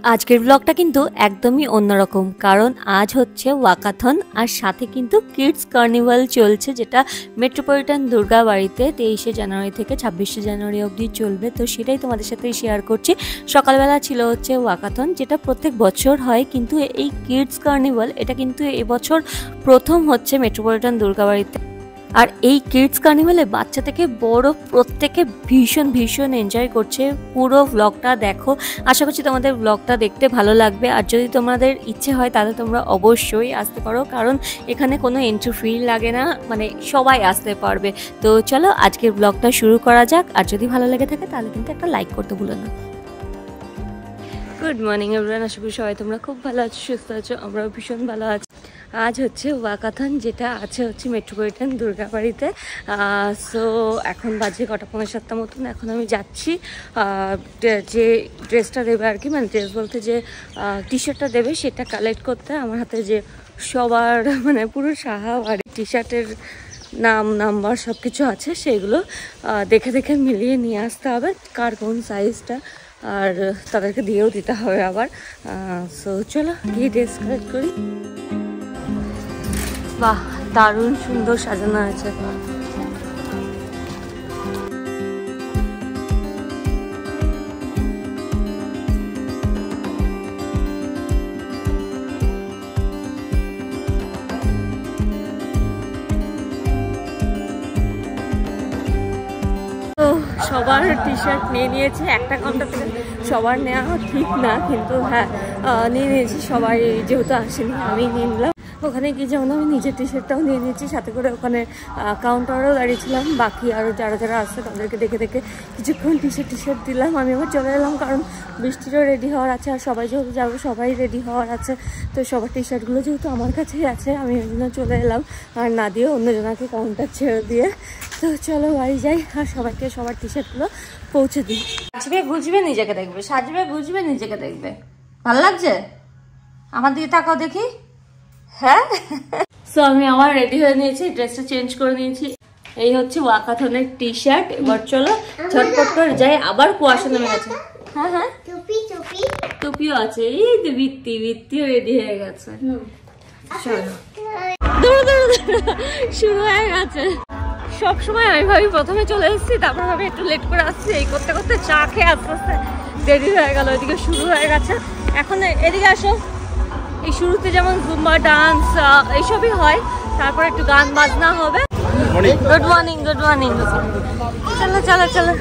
আজকের ব্লগটা কিন্তু একদমই অন্যরকম, কারণ আজ হচ্ছে ওয়াকাথন আর সাথে কিন্তু কিডস কার্নিভাল চলছে, যেটা মেট্রোপলিটন দুর্গাবাড়িতে 23শে জানুয়ারি থেকে 26শে জানুয়ারি অবধি চলবে। তো সেটাই তোমাদের সাথে শেয়ার করছি। সকালবেলা ছিল হচ্ছে ওয়াকাথন, যেটা প্রত্যেক বছর হয়, কিন্তু এই কিডস কার্নিভাল এটা কিন্তু এবছর প্রথম হচ্ছে মেট্রোপলিটন দুর্গাবাড়িতে। আর এই কিডস কার্নিভালে বাচ্চা থেকে বড় প্রত্যেকে ভীষণ ভীষণ এনজয় করছে। পুরো ব্লগটা দেখো, আশা করছি তোমাদের ব্লগটা দেখতে ভালো লাগবে। আর যদি তোমাদের ইচ্ছে হয় তাহলে তোমরা অবশ্যই আসতে পারো, কারণ এখানে কোনো এন্ট্রি ফি লাগে না, মানে সবাই আসতে পারবে। তো চলো আজকের ব্লগটা শুরু করা যাক। আর যদি ভালো লেগে থাকে তাহলে কিন্তু একটা লাইক করতে ভুলো না। গুড মর্নিং এভরিওয়ান, আশা করি সবাই তোমরা খুব ভালো আছো, সুস্থ আছো, আমরাও ভীষণ ভালো আছি। আজ হচ্ছে ওয়াকাথন, যেটা আছে হচ্ছে মেট্রোপলিটন দুর্গাবাড়িতে। সো এখন বাজে 6:45 মতন। এখন আমি যাচ্ছি যে ড্রেসটা দেবে আর কি, মানে ড্রেস বলতে যে টি শার্টটা দেবে সেটা কালেক্ট করতে। আমার হাতে যে সবার মানে পুরো সাহাবাড়ি টি শার্টের নাম নাম্বার সব কিছু আছে, সেগুলো দেখে দেখে মিলিয়ে নিয়ে আসতে হবে, কার কোন সাইজটা, আর তাদেরকে দিয়েও দিতে হবে আবার। সো চলো গিয়ে ড্রেস কালেক্ট করি। বাহ, দারুণ সুন্দর সাজানো আছে। সবার টি শার্ট নিয়ে নিয়েছে, একটা কাউন্টার থেকে সবার নেওয়া ঠিক না, কিন্তু হ্যাঁ নিয়ে নিয়েছি সবাই, যেহেতু আসেনি আমি নিয়ে নিলাম। ওখানে গিয়ে যেমন আমি নিজের টি শার্টটাও নিয়ে নিয়েছি, সাথে করে ওখানে কাউন্টারেও দাঁড়িয়েছিলাম। বাকি আরও যারা যারা আসছে তাদেরকে দেখে দেখে কিছুক্ষণ টি শার্ট দিলাম। আমি আবার চলে এলাম, কারণ বৃষ্টিরও রেডি হওয়ার আছে, আর সবাই যেহেতু যাবো সবাই রেডি হওয়ার আছে। তো সবার টি শার্টগুলো যেহেতু আমার কাছেই আছে, আমি ওই জন্য চলে এলাম, আর না দিয়ে অন্যজনাকে কাউন্টার ছেড়ে দিয়ে। তো চলো বাড়ি যাই, আর সবাইকে সবার টি শার্টগুলো পৌঁছে দিই। সাজবে গুজবে নিজেকে দেখবে, সাজবে গুজবে নিজেকে দেখবে। ভালো লাগছে? আমার দিকে তাকাও দেখি। হ্যাঁ, সো আমি আমার রেডি হয়ে নিয়েছি, ড্রেসটা চেঞ্জ করে নিয়েছি। এই হচ্ছে ওয়াকাথনের টি শার্ট। এবার চলো ঝটপট করে যাই, আবার কুয়াশা নেমে গেছে। হ্যাঁ হ্যাঁ, টুপিও আছে, এই তো বৃত্তিও রেডি হয়ে গেছে। চলো শুরু হয়ে গেছে। সবসময় আমি ভাবি প্রথমে চলে এসেছি, তারপর ভাবি একটু লেট করে আসছি, এই করতে করতে চা খেয়ে আস্তে আস্তে দেরি হয়ে গেল। ওইদিকে শুরু হয়ে গেছে। এখন এদিকে আসো। এই শুরুতে যেমন জুম্বা ডান্স এইসবই হয়, তারপর একটু গান বাজনা হবে। Good morning, good morning. চলো চলো চলো।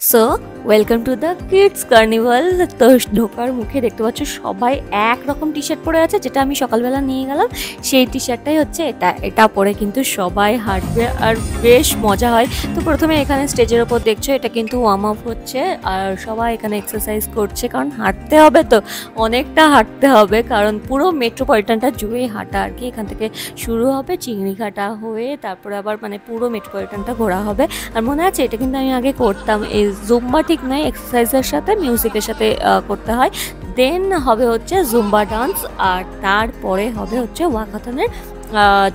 So welcome to the kids carnival. তো ঢোকার মুখে দেখতে পাচ্ছ সবাই একরকম টি শার্ট পরে আছে, যেটা আমি সকালবেলা নিয়ে গেলাম। সেই টি শার্টটাই হচ্ছে এটা পরে কিন্তু সবাই হাঁটবে, আর বেশ মজা হয়। তো প্রথমে এখানে স্টেজের ওপর দেখছো, এটা কিন্তু ওয়ার্ম আপ হচ্ছে, আর সবাই এখানে এক্সারসাইজ করছে, কারণ হাঁটতে হবে, তো অনেকটা হাঁটতে হবে, কারণ পুরো মেট্রোপলিটনটা জুড়েই হাঁটা আর কি। এখান থেকে শুরু হবে চিংড়িঘাটা হয়ে, তারপরে আবার মানে পুরো মেট্রোপলিটনটা ঘোরা হবে। আর মনে আছে, এটা কিন্তু আমি আগে করতাম। এই জুম্বা ঠিক নয়, এক্সারসাইজের সাথে মিউজিকের সাথে করতে হয়। দেন হবে হচ্ছে জুম্বা ডান্স, আর তারপরে হবে হচ্ছে ওয়াকাথনের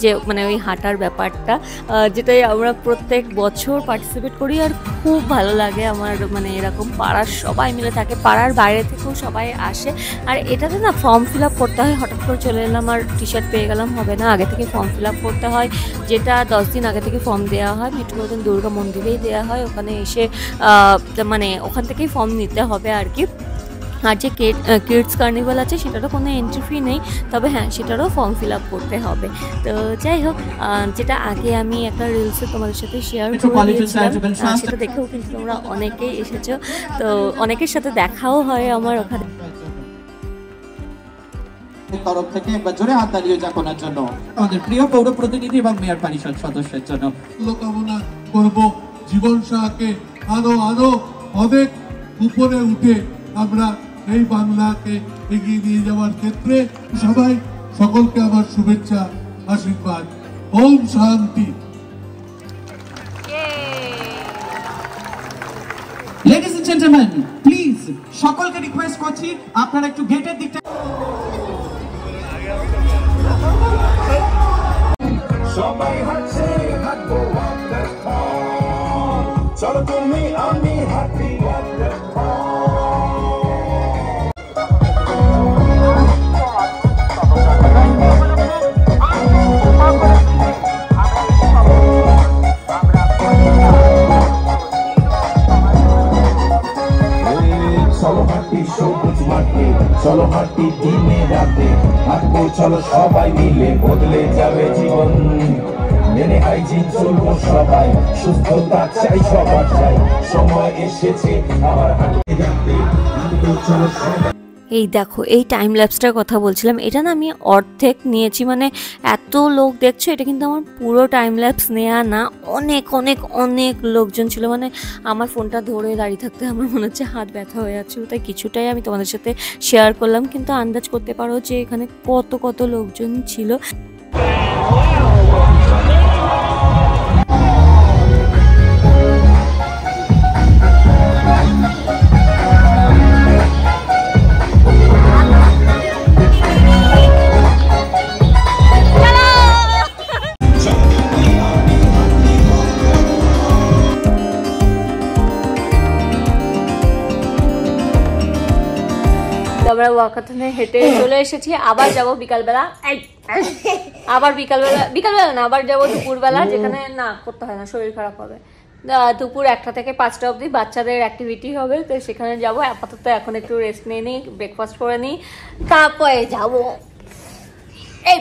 যে মানে ওই হাঁটার ব্যাপারটা, যেটাই আমরা প্রত্যেক বছর পার্টিসিপেট করি, আর খুব ভালো লাগে আমার। মানে এরকম পাড়ার সবাই মিলে থাকে, পাড়ার বাইরে থেকেও সবাই আসে। আর এটাতে না ফর্ম ফিল আপ করতে হয়। হঠাৎ করে চলে এলাম আর টি শার্ট পেয়ে গেলাম হবে না, আগে থেকে ফর্ম ফিল আপ করতে হয়, যেটা 10 দিন আগে থেকে ফর্ম দেওয়া হয়। মেট্রোপলিটন দুর্গা মন্দিরেই দেওয়া হয়, ওখানে এসে মানে ওখান থেকেই ফর্ম নিতে হবে আর কি। আর যে কিডস কার্নিভাল আছে সেটারও কোনো এন্ট্রি ফি নেই, তবে হ্যাঁ সেটারও ফর্ম ফিল আপ করতে হবে। তো যাই হোক, যেটা আগে আমি একটা রিলসে তোমাদের সাথে শেয়ার করে দিয়েছিলাম, সেটা দেখেও কিন্তু তোমরা অনেকেই এসেছো। তো অনেকের সাথে দেখাও হয় আমার ওখানে। তরফ থেকে একবার জোরে হাত তালিয়ে যাপনের জন্য আমাদের প্রিয় পৌর প্রতিনিধি এবং মেয়র পরিষদ সদস্যের জন্য শুভকামনা করব। জীবন সাহাকে আরো আরো অনেক উপরে উঠে আমরা এই বাংলাকে এগিয়ে নিয়ে যাওয়ার ক্ষেত্রে সবাই সকলকে আমার শুভেচ্ছা আশীর্বাদ। ওম শান্তি। লেডিস এন্ড জেন্টলম্যান, প্লিজ সকলকে রিকোয়েস্ট করছি আপনারা একটু গেটের দিকটা সবাই হাঁটছে, হাঁটবো চলো তুমি আমি হাঁটি। চলো হাঁটি সবুজ মাঠে, চলো হাঁটি দিনে রাতে, হাঁটবো চলো সবাই মিলে, বদলে যাবে জীবন। মেনে হাইজিন চলবো সবাই, সুস্থতা চাই সবার চাই, সময় এসেছে আবার হাঁটতে যাতে, হাঁটবো চলো সবাই। এই দেখো এই টাইম ল্যাপসটার কথা বলছিলাম, এটা না আমি অর্ধেক নিয়েছি, মানে এত লোক দেখছো, এটা কিন্তু আমার পুরো টাইম ল্যাপস নেওয়া না, অনেক অনেক অনেক লোকজন ছিল, মানে আমার ফোনটা ধরে দাঁড়িয়ে থাকতে আমার মনে হচ্ছে হাত ব্যথা হয়ে যাচ্ছিলো, তাই কিছুটাই আমি তোমাদের সাথে শেয়ার করলাম, কিন্তু আন্দাজ করতে পারো যে এখানে কত কত লোকজন ছিল। আমরা ওয়াকাথনে হেঁটে চলে এসেছি, আবার যাব বিকালবেলা, আবার বিকালবেলা না, আবার যাবো দুপুরবেলা, যেখানে না করতে হয় না, শরীর খারাপ হবে। দুপুর 1টা থেকে 5টা অবধি বাচ্চাদের অ্যাক্টিভিটি হবে, তো সেখানে যাবো। আপাতত এখন একটু রেস্ট নিয়ে নিই, ব্রেকফাস্ট করে নিই, তারপরে যাবো। এই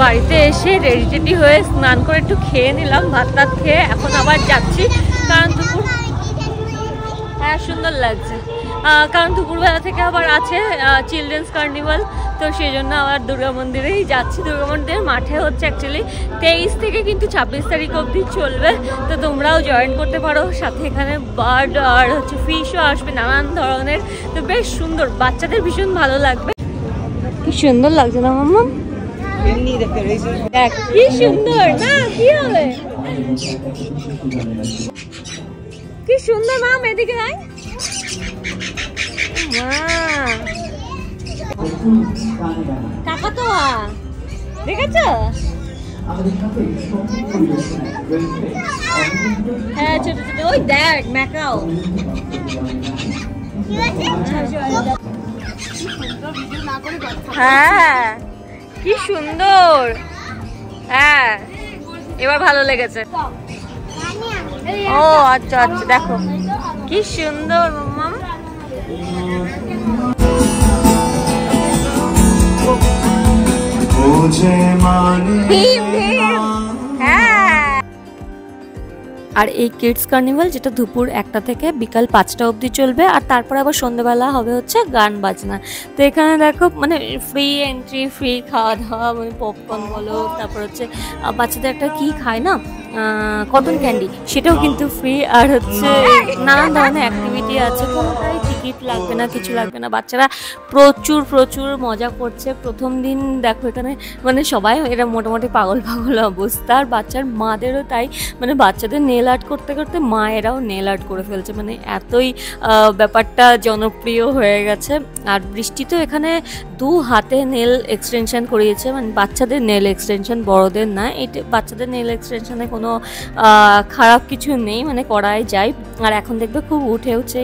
বাড়িতে এসে রেডি হয়ে স্নান করে একটু খেয়ে নিলাম, ভাত টাত খেয়ে এখন আবার যাচ্ছি, কারণ দুপুর, হ্যাঁ সুন্দর লাগছে, কারণ দুপুরবেলা থেকে আবার আছে চিলড্রেন্স কার্নিভাল, তো সেই জন্য আবার দুর্গা মন্দিরেই যাচ্ছি। দুর্গা মন্দিরের মাঠে হচ্ছে অ্যাকচুয়ালি 23 থেকে কিন্তু 26 তারিখ অবধি চলবে, তো তোমরাও জয়েন করতে পারো। সাথে এখানে বার্ড আর হচ্ছে ফিশও আসবে, নানান ধরনের, তো বেশ সুন্দর, বাচ্চাদের ভীষণ ভালো লাগবে। কি সুন্দর লাগছে না মাম্মা? দেখ কি সুন্দর না, কি হবে, কি সুন্দর মাম, এদিকে আয়। কাকা তো দেখেছো? হ্যাঁ ছোট ছোট, ওই দেখ ম্যাকাও, হ্যাঁ কি সুন্দর, হ্যাঁ এবার ভালো লেগেছে। ও আচ্ছা আচ্ছা, দেখো কি সুন্দর মাম্মা। আর এই কিডস কার্নিভাল যেটা দুপুর 1টা থেকে বিকাল 5টা অবধি চলবে, আর তারপরে আবার সন্ধ্যাবেলা হবে হচ্ছে গান বাজনা। তো এখানে দেখো মানে ফ্রি এন্ট্রি, ফ্রি খাওয়া দাওয়া, মানে পপকর্ন বলো, তারপর হচ্ছে বাচ্চাদের একটা কি খায় না কটন ক্যান্ডি, সেটাও কিন্তু ফ্রি, আর হচ্ছে নানান ধরনের অ্যাক্টিভিটি আছে, কোনোটাই টিকিট লাগবে না, কিছু লাগবে না। বাচ্চারা প্রচুর প্রচুর মজা করছে। প্রথম দিন দেখো এখানে মানে সবাই এরা মোটামুটি পাগল পাগল অবস্থা, আর বাচ্চার মাদেরও তাই, মানে বাচ্চাদের নেল আর্ট করতে করতে মায়েরাও নেল আর্ট করে ফেলছে, মানে এতই ব্যাপারটা জনপ্রিয় হয়ে গেছে। আর বৃষ্টি তো এখানে 2 হাতে নেল এক্সটেনশন করিয়েছে, মানে বাচ্চাদের নেল এক্সটেনশন, বড়দের না। এটা বাচ্চাদের নেল এক্সটেনশনে কোনো খারাপ কিছু নেই, মানে করাই যায়। আর এখন দেখবে খুব উঠে উঠে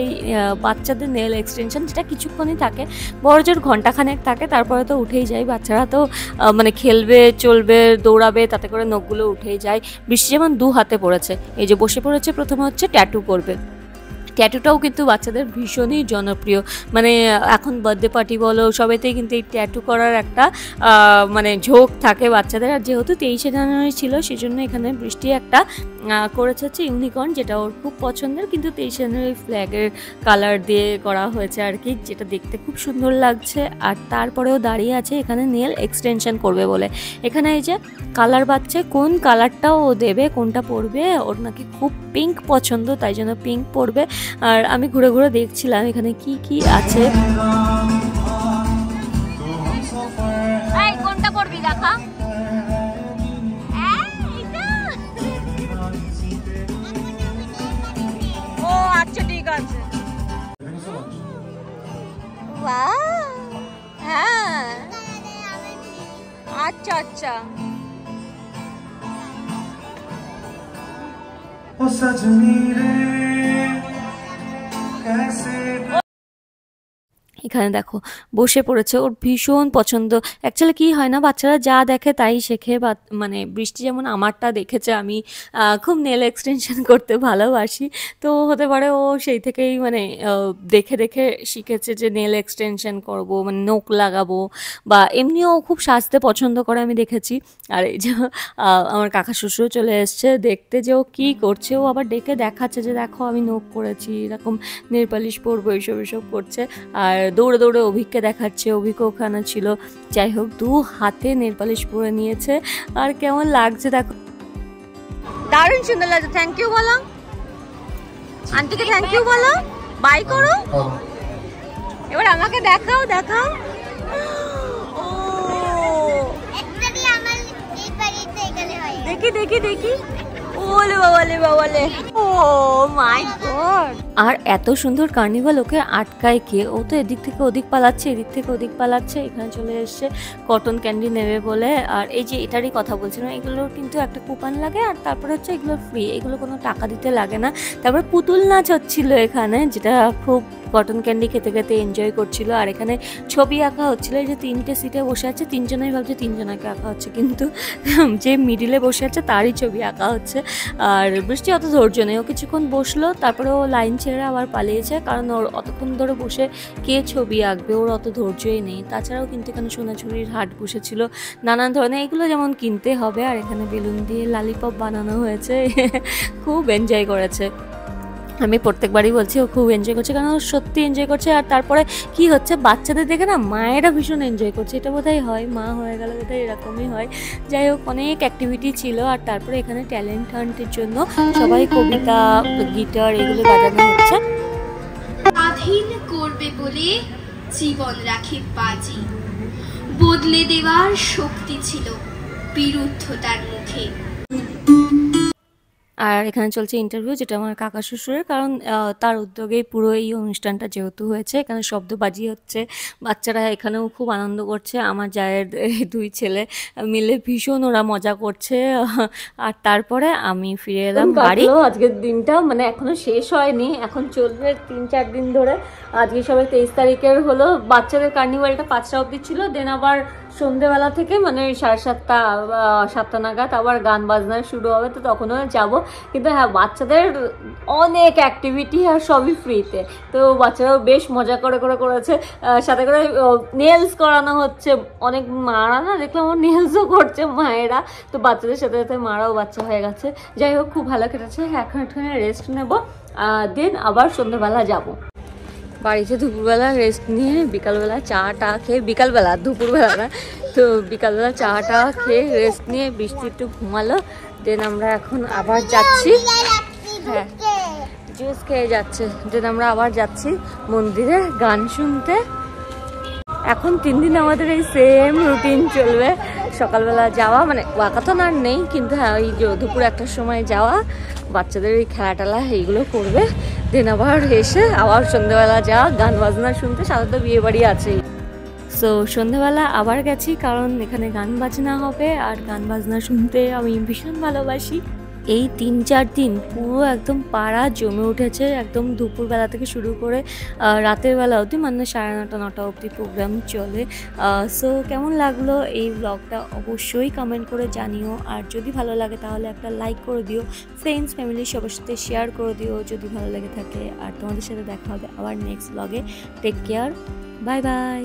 বাচ্চাদের নেল এক্সটেনশন, যেটা কিছুক্ষণই থাকে, বড় জোর ঘন্টাখানেক থাকে, তারপরে তো উঠেই যায়। বাচ্চারা তো মানে খেলবে, চলবে, দৌড়াবে, তাতে করে নখগুলো উঠেই যায়। বৃষ্টি যেমন 2 হাতে পড়েছে, এই যে বসে পড়েছে, প্রথমে হচ্ছে ট্যাটু করবে। ট্যাটুটাও কিন্তু বাচ্চাদের ভীষণই জনপ্রিয়, মানে এখন বার্থডে পার্টি বলো সবেতেই কিন্তু এই ট্যাটু করার একটা মানে ঝোঁক থাকে বাচ্চাদের। আর যেহেতু 23শে জানুয়ারি ছিল, সেজন্য এখানে বৃষ্টি একটা করেছে হচ্ছে ইউনিকর্ন, যেটা ওর খুব পছন্দের, কিন্তু 23শে জানুয়ারি ফ্ল্যাগের কালার দিয়ে করা হয়েছে আর কি, যেটা দেখতে খুব সুন্দর লাগছে। আর তারপরেও দাঁড়িয়ে আছে এখানে নেল এক্সটেনশন করবে বলে। এখানে এই যে কালার বাচ্চা, কোন কালারটা ও দেবে, কোনটা পরবে, ওর নাকি খুব পিঙ্ক পছন্দ, তাই জন্য পিঙ্ক পরবে। আর আমি ঘুরে ঘুরে দেখছিলাম এখানে কি কি আছে। এই কোনটা পরবি দেখা? ও আচ্ছা ঠিক আছে। হ্যাঁ আচ্ছা আচ্ছা। এখানে দেখো বসে পড়েছে, ওর ভীষণ পছন্দ। অ্যাকচুয়ালি কি হয় না, বাচ্চারা যা দেখে তাই শেখে। বা মানে বৃষ্টি যেমন আমারটা দেখেছে, আমি খুব নেল এক্সটেনশন করতে ভালোবাসি, তো হতে পারে ও সেই থেকেই মানে দেখে দেখে শিখেছে যে নেল এক্সটেনশন করব, মানে নখ লাগাবো, বা এমনিও ও খুব সাজতে পছন্দ করে আমি দেখেছি। আর এই যে আমার কাকা শ্বশুর চলে এসছে দেখতে যে ও কী করছে, ও আবার ডেকে দেখাচ্ছে যে দেখো আমি নখ করেছি, এরকম নেল পালিশ পরবো, এইসব করছে। আর দৌড়ে দৌড়ে অভিককে দেখাচ্ছে, অভিক ওখানে ছিল। যাই হোক, 2 হাতে নেল পালিশ পরে নিয়েছে। আর কেমন লাগছে দেখো, দারুণ সুন্দর লাগছে। থ্যাংক ইউ বলো আন্টিকে, থ্যাংক ইউ বলো, বাই করো। এবার আমাকে দেখাও দেখাও। দেখি দেখি দেখি, ওলে বাবালে বাবালে, ও মাই গড। আর এত সুন্দর কার্নিভাল ওকে আটকায় কে? ও তো এদিক থেকে ওদিক পালাচ্ছে, এদিক থেকে ওদিক পালাচ্ছে। এখানে চলে এসছে কটন ক্যান্ডি নেবে বলে। আর এই যে এটারই কথা বলছিলাম, এগুলোর কিন্তু একটা কুপন লাগে, আর তারপরে হচ্ছে এগুলো ফ্রি, এগুলো কোনো টাকা দিতে লাগে না। তারপর পুতুল নাচ হচ্ছিল এখানে, যেটা খুব কটন ক্যান্ডি খেতে খেতে এনজয় করছিল। আর এখানে ছবি আঁকা হচ্ছিল। এই যে 3টে সিটে বসে আছে, 3 জনাই ভাবছে 3 জনাকে আঁকা হচ্ছে, কিন্তু যে মিডিলে বসে আছে তারই ছবি আঁকা হচ্ছে। আর বৃষ্টি অত ধৈর্য নেই, ও কিছুক্ষণ বসলো, তারপরে ও লাইন ছেড়ে আবার পালিয়েছে, কারণ ওর অতক্ষণ ধরে বসে কে ছবি আঁকবে, ওর অত ধৈর্যই নেই। তাছাড়াও কিন্তু এখানে সোনাঝুরির হাট বসেছিল, নানান ধরনের, এগুলো যেমন কিনতে হবে। আর এখানে বেলুন দিয়ে লালিপপ বানানো হয়েছে, খুব এনজয় করেছে। আমি প্রত্যেকবারই বলছি ও খুব এনজয় করছে, কারণ ও সত্যি এনজয় করছে। আর তারপরে কি হচ্ছে, বাচ্চাদের দেখে না মায়েরা ভীষণ এনজয় করছে, এটা বোধহয় হয়, মা হয়ে গেলে বোধহয় এরকমই হয়। যাই হোক, অনেক অ্যাক্টিভিটি ছিল। আর তারপরে এখানে ট্যালেন্ট হান্টের জন্য সবাই কবিতা, গিটার এগুলো বাজানো হচ্ছে। স্বাধীন করবে বলে জীবন রাখে বাজি, বদলে দেওয়ার শক্তি ছিল বিরুদ্ধতার মুখে। আর এখানে চলছে ইন্টারভিউ, যেটা আমার কাকা শ্বশুরের, কারণ তার উদ্যোগেই পুরো এই অনুষ্ঠানটা যেহেতু হয়েছে। এখানে শব্দবাজি হচ্ছে, বাচ্চারা এখানেও খুব আনন্দ করছে। আমার জায়ের 2 ছেলে মিলে ভীষণ ওরা মজা করছে। আর তারপরে আমি ফিরে এলাম বাড়ি। আজকের দিনটা মানে এখনো শেষ হয়নি, এখন চলবে 3-4 দিন ধরে। আজকে সবাই 23 তারিখের হলো, বাচ্চাদের কার্নিভালটা 5টা অবধি ছিল। দেন আবার সন্ধ্যেবেলা থেকে মানে 7:30 7টা নাগাদ আবার গান বাজনা শুরু হবে, তো তখনও যাব। কিন্তু হ্যাঁ, বাচ্চাদের অনেক অ্যাক্টিভিটি আর সবই ফ্রিতে, তো বাচ্চারাও বেশ মজা করে করেছে। সাথে করে নেলস করানো হচ্ছে, অনেক মারা না দেখলাম আমার নেলসও করছে মায়েরা, তো বাচ্চাদের সাথে সাথে মারাও বাচ্চা হয়ে গেছে। যাই হোক, খুব ভালো কেটেছে। এখন একটুখানি রেস্ট নেব, দেন আবার সন্ধ্যেবেলা যাব বাড়িতে। দুপুরবেলা রেস্ট নিয়ে বিকালবেলা চা খেয়ে, বিকালবেলা দুপুরবেলা না, তো বিকালবেলা চা খেয়ে রেস্ট নিয়ে বৃষ্টি একটু ঘুমালো। দেন আমরা এখন আবার যাচ্ছি, হ্যাঁ জুস খেয়ে যাচ্ছে। দেন আমরা আবার যাচ্ছি মন্দিরে গান শুনতে। এখন 3 দিন আমাদের এই সেম রুটিন চলবে। সকালবেলা যাওয়া, মানে ওয়াকাথন আর নেই, কিন্তু হ্যাঁ ওই যে দুপুর 1টার সময় যাওয়া, বাচ্চাদের এই খেলা টেলা এইগুলো করবে। দেন আবার এসে আবার সন্ধ্যেবেলা যাওয়া গান বাজনা শুনতে, সাধারণত বিয়ে বাড়ি আছেই। সো সন্ধ্যেবেলা আবার গেছি, কারণ এখানে গান বাজনা হবে, আর গান বাজনা শুনতে আমি ভীষণ ভালোবাসি। এই 3-4 দিন পুরো একদম পাড়া জমে উঠেছে, একদম দুপুরবেলা থেকে শুরু করে রাতের বেলা অবধি, মানে 9:30-9টা অবধি প্রোগ্রাম চলে। সো কেমন লাগলো এই ব্লগটা অবশ্যই কমেন্ট করে জানিও। আর যদি ভালো লাগে তাহলে একটা লাইক করে দিও, ফ্রেন্ডস ফ্যামিলির সবার সাথে শেয়ার করে দিও যদি ভালো লেগে থাকে। আর তোমাদের সাথে দেখা হবে আবার নেক্সট ব্লগে। Take care, bye by.